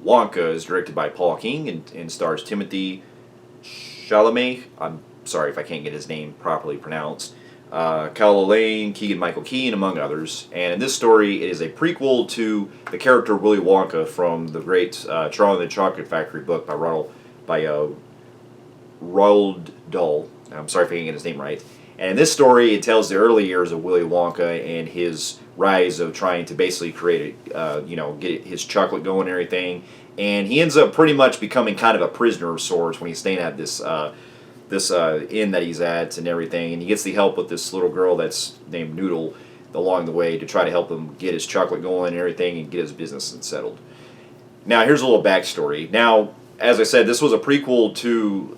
Wonka is directed by Paul King and stars Timothy Chalamet. I'm sorry if I can't get his name properly pronounced. Kyle Lane, Keegan-Michael Key, and among others. And in this story, it is a prequel to the character Willy Wonka from the great Charlie and the Chocolate Factory book by Roald Dahl. I'm sorry if I can't get his name right. And in this story, it tells the early years of Willy Wonka and his rise of trying to basically create, get his chocolate going and everything. And he ends up pretty much becoming kind of a prisoner of sorts when he's staying at this inn that he's at and everything. And he gets the help with this little girl that's named Noodle along the way to try to help him get his chocolate going and everything and get his business settled. Now, here's a little backstory. Now, as I said, this was a prequel to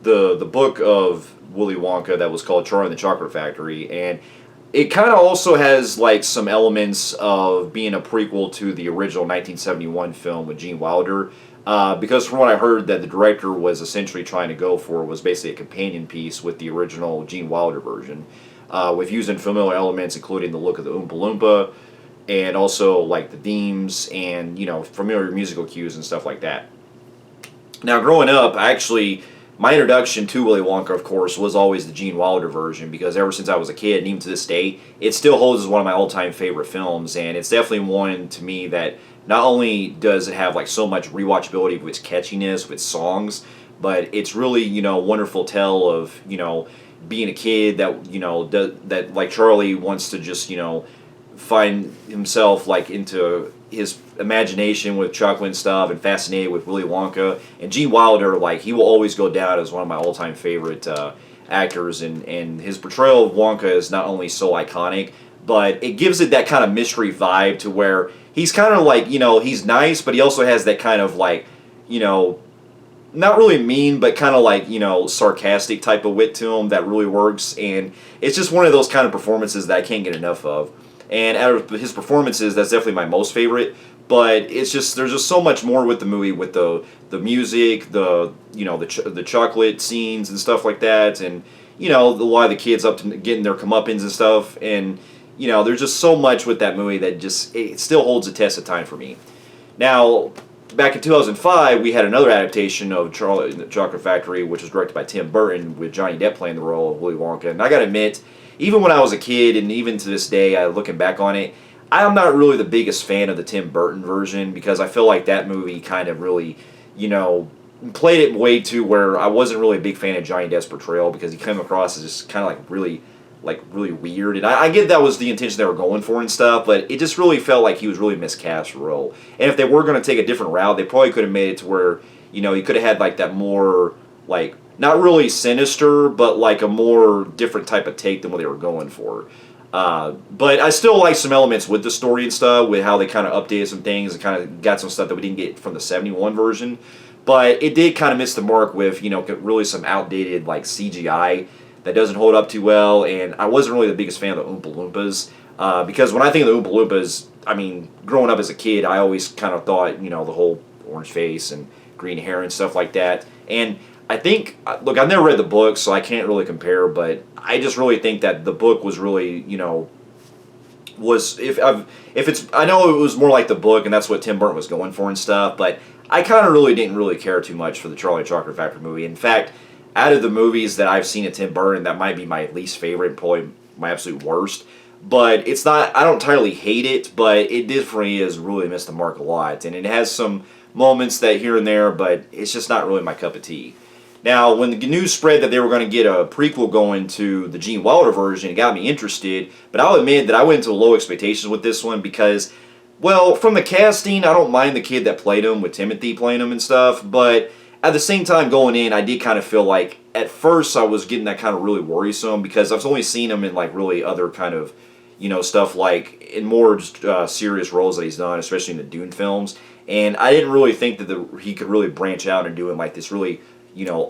the book of Willy Wonka that was called Charlie and the Chocolate Factory, and it kind of also has like some elements of being a prequel to the original 1971 film with Gene Wilder, because from what I heard that the director was essentially trying to go for was basically a companion piece with the original Gene Wilder version, with using familiar elements including the look of the Oompa Loompa, and also like the themes and familiar musical cues and stuff like that. Now, growing up, my introduction to Willy Wonka, of course, was always the Gene Wilder version, because ever since I was a kid, and even to this day, it still holds as one of my all-time favorite films, and it's definitely one to me that not only does it have like so much rewatchability with its catchiness, with songs, but it's really, wonderful tale of, being a kid that like Charlie wants to just, find himself like into his imagination with chocolate and stuff and fascinated with Willy Wonka. And Gene Wilder, like, he will always go down as one of my all-time favorite actors, and his portrayal of Wonka is not only so iconic, but it gives it that kind of mystery vibe to where he's kind of like, he's nice, but he also has that kind of like, not really mean, but kind of like, sarcastic type of wit to him that really works. And it's just one of those kind of performances that I can't get enough of. And out of his performances, that's definitely my most favorite. But it's just, there's just so much more with the movie, with the music, the chocolate scenes and stuff like that, and a lot of the kids up to getting their comeuppance and stuff. And there's just so much with that movie that just it still holds the test of time for me. Now, back in 2005, we had another adaptation of Charlie and the Chocolate Factory, which was directed by Tim Burton, with Johnny Depp playing the role of Willy Wonka. And I gotta admit, even when I was a kid, and even to this day, looking back on it, I'm not really the biggest fan of the Tim Burton version, because I feel like that movie kind of really, played it way too where I wasn't really a big fan of Johnny Depp's portrayal, because he came across as just kind of really weird. And I get that was the intention they were going for and stuff, but it just really felt like he was really miscast for the role. And if they were going to take a different route, they probably could have made it to where, he could have had like that more, like, not really sinister, but like a more different type of take than what they were going for. But I still like some elements with the story and stuff, with how they kind of updated some things and kind of got some stuff that we didn't get from the 71 version. But it did kind of miss the mark with, really some outdated like CGI that doesn't hold up too well. And I wasn't really the biggest fan of the Oompa Loompas, because when I think of the Oompa Loompas, I mean, growing up as a kid, I always kind of thought, the whole orange face and green hair and stuff like that. And I think, look, I've never read the book, so I can't really compare, but I just really think that the book was really, I know it was more like the book, and that's what Tim Burton was going for and stuff, but I kind of really didn't really care too much for the Charlie and the Chocolate Factory movie. In fact, out of the movies that I've seen of Tim Burton, that might be my least favorite and probably my absolute worst. But it's not, I don't entirely hate it, but it definitely has really missed the mark a lot, and it has some moments that here and there, but it's just not really my cup of tea. Now, when the news spread that they were going to get a prequel going to the Gene Wilder version, it got me interested, but I'll admit that I went into low expectations with this one because, well, from the casting, I don't mind the kid that played him, with Timothy playing him and stuff, but at the same time going in, I did kind of feel like, at first I was getting that kind of really worrisome, because I've only seen him in like really other kind of, stuff like in more serious roles that he's done, especially in the Dune films, and I didn't really think that he could really branch out and doing like this really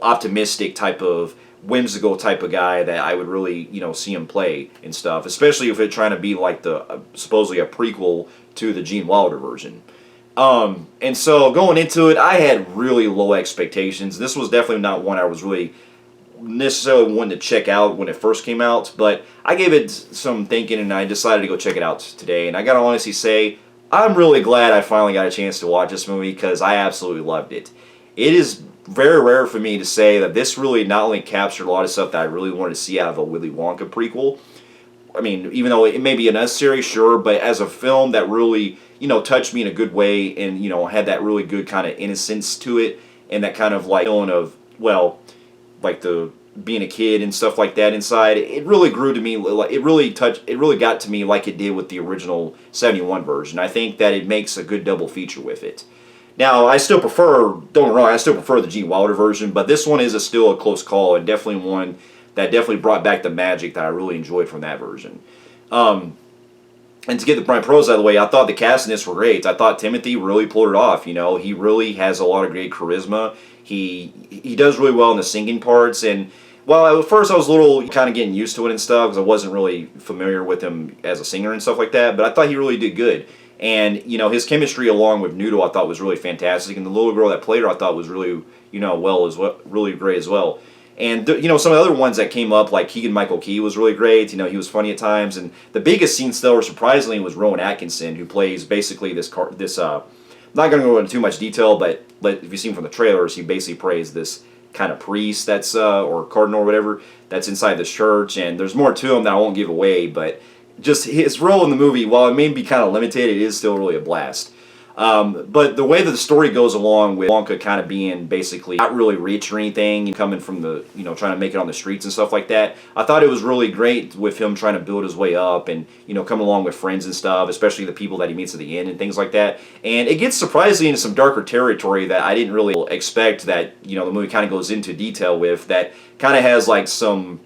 optimistic type of whimsical type of guy that I would really, see him play and stuff, especially if it's trying to be like the supposedly a prequel to the Gene Wilder version. And so going into it, I had really low expectations. This was definitely not one I was really necessarily wanting to check out when it first came out, but I gave it some thinking and I decided to go check it out today. And I gotta honestly say, I'm really glad I finally got a chance to watch this movie because I absolutely loved it. It is very rare for me to say that this really not only captured a lot of stuff that I really wanted to see out of a Willy Wonka prequel. I mean, even though it may be unnecessary, sure, but as a film that really, touched me in a good way and, had that really good kind of innocence to it and that kind of like feeling of, well, like the being a kid and stuff like that inside, it really grew to me. Like it really got to me like it did with the original '71 version. I think that it makes a good double feature with it. Now, I still prefer, don't get me wrong, I still prefer the Gene Wilder version, but this one is still a close call and definitely one that definitely brought back the magic that I really enjoyed from that version. And to get my pros out of the way, I thought the cast in this were great. I thought Timothy really pulled it off. He really has a lot of great charisma. He does really well in the singing parts. And well, at first I was a little kind of getting used to it and stuff because I wasn't really familiar with him as a singer and stuff like that. But I thought he really did good. And his chemistry along with Noodle I thought was really fantastic. And the little girl that played her I thought was really really great as well. And some of the other ones that came up, like Keegan-Michael Key was really great. He was funny at times. And the biggest scene still, surprisingly, was Rowan Atkinson, who plays basically this. I'm not going to go into too much detail, but if you've seen from the trailers, he basically plays this kind of priest that's or cardinal or whatever that's inside this church. And there's more to him that I won't give away, but just his role in the movie, while it may be kind of limited, it is still really a blast. But the way that the story goes along with Wonka kind of being basically not really rich or anything, coming from the, trying to make it on the streets and stuff like that, I thought it was really great with him trying to build his way up and, come along with friends and stuff, especially the people that he meets at the end and things like that. And it gets surprisingly into some darker territory that I didn't really expect that, the movie kind of goes into detail with, that kind of has like some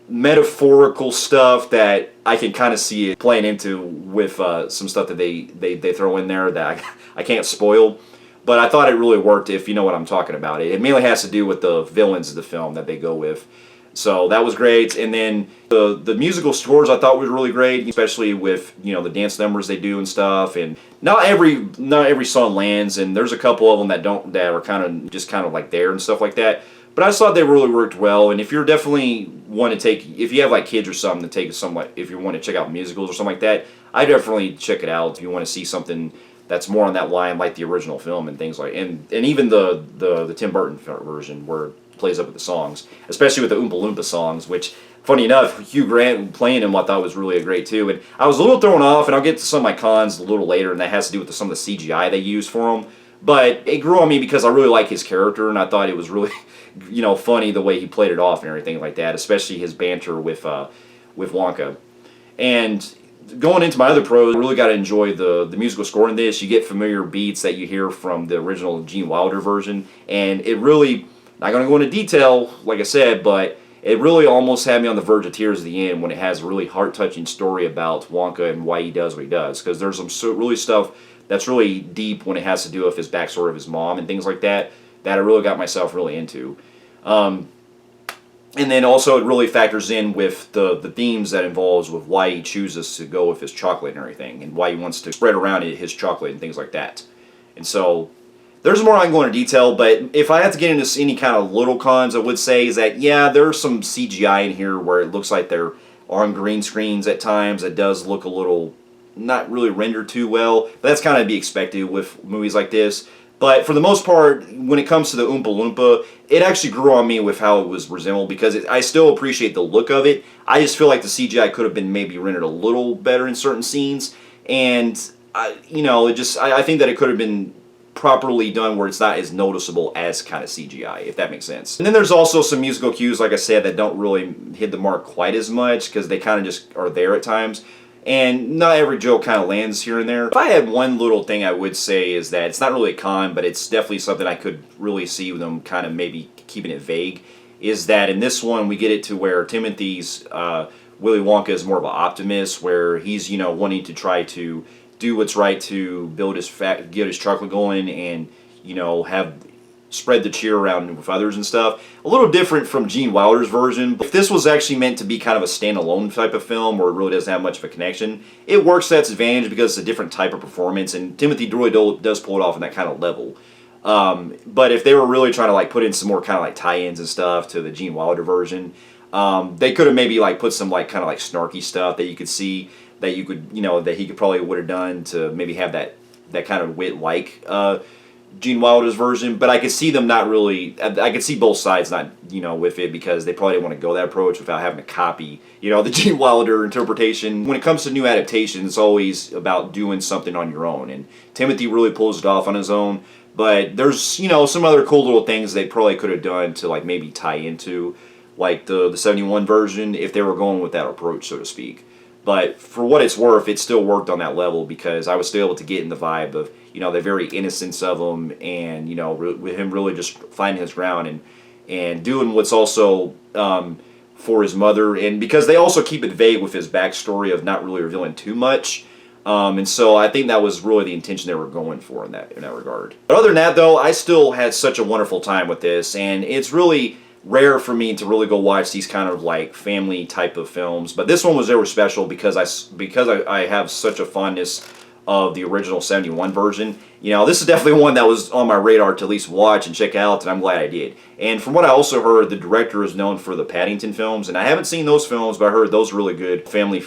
metaphorical stuff that I can kind of see it playing into with some stuff that they throw in there that I can't spoil. But I thought it really worked, if you know what I'm talking about. It mainly has to do with the villains of the film that they go with. So that was great. And then the musical scores I thought was really great, especially with the dance numbers they do and stuff. And not every song lands, and there's a couple of them that are kind of like there and stuff like that. But I just thought they really worked well, and if you're definitely if you have like kids or something to take if you want to check out musicals or something like that, I definitely check it out if you want to see something that's more on that line like the original film and things like, and even the Tim Burton version where it plays up with the songs, especially with the Oompa Loompa songs, which funny enough, Hugh Grant playing him I thought was really great too. And I was a little thrown off, and I'll get to some of my cons a little later, and that has to do with some of the CGI they used for him. But it grew on me because I really like his character, and I thought it was really, funny the way he played it off and everything like that, especially his banter with Wonka. And going into my other pros, I really got to enjoy the musical score in this. You get familiar beats that you hear from the original Gene Wilder version, and it really, not going to go into detail, like I said, but it really almost had me on the verge of tears at the end when it has a really heart-touching story about Wonka and why he does what he does. Because there's some really stuff that's really deep when it has to do with his backstory of his mom and things like that I really got myself really into. And then also it really factors in with the themes that involves with why he chooses to go with his chocolate and everything, and why he wants to spread around his chocolate and things like that. And so there's more I can go into detail, but if I have to get into any kind of little cons, I would say is that, yeah, there's some CGI in here where it looks like they're on green screens at times. It does look a little not really rendered too well, but that's kind of to be expected with movies like this. But for the most part, when it comes to the Oompa Loompa, it actually grew on me with how it was resembled, because I still appreciate the look of it. I just feel like the CGI could have been maybe rendered a little better in certain scenes, and I think that it could have been properly done where it's not as noticeable as kind of CGI, if that makes sense. And then there's also some musical cues, like I said, that don't really hit the mark quite as much, because they kind of just are there at times. And not every joke kind of lands here and there. If I had one little thing I would say is that it's not really a con, but it's definitely something I could really see them kind of maybe keeping it vague, is that in this one we get it to where Timothy's Willy Wonka is more of an optimist, where he's wanting to try to do what's right to get his chocolate going, and have spread the cheer around with others and stuff. A little different from Gene Wilder's version. If this was actually meant to be kind of a standalone type of film where it really doesn't have much of a connection, it works to its advantage because it's a different type of performance, and Timothy really does pull it off on that kind of level. But if they were really trying to like put in some more kind of like tie-ins and stuff to the Gene Wilder version, they could have maybe like put some like kind of like snarky stuff that you could see. that you could, that he could probably would have done to maybe have that kind of wit like Gene Wilder's version. But I could see them not really. I could see both sides not, with it, because they probably didn't want to go that approach without having to copy, the Gene Wilder interpretation. When it comes to new adaptations, it's always about doing something on your own, and Timothy really pulls it off on his own. But there's, some other cool little things they probably could have done to like maybe tie into like the 71 version if they were going with that approach, so to speak. But for what it's worth, it still worked on that level, because I was still able to get in the vibe of, the very innocence of him, and, with him really just finding his ground and doing what's also for his mother. And because they also keep it vague with his backstory of not really revealing too much. And so I think that was really the intention they were going for in that regard. But other than that, though, I still had such a wonderful time with this, and it's really rare for me to really go watch these kind of like family type of films. But this one was ever special because I have such a fondness of the original 71 version. This is definitely one that was on my radar to at least watch and check out, and I'm glad I did. And from what I also heard, the director is known for the Paddington films, and I haven't seen those films, but I heard those are really good family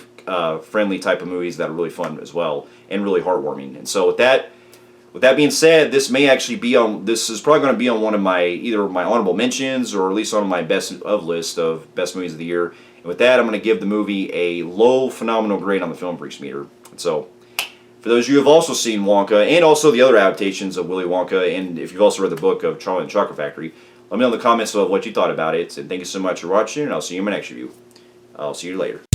friendly type of movies that are really fun as well and really heartwarming. And so with that being said, this is probably going to be on one of either my honorable mentions, or at least on my best of list of best movies of the year. And with that, I'm going to give the movie a low phenomenal grade on the Film Freaks meter. And so, for those of you who have also seen Wonka, and also the other adaptations of Willy Wonka, and if you've also read the book of Charlie and the Chocolate Factory, let me know in the comments of what you thought about it. And thank you so much for watching, and I'll see you in my next review. I'll see you later.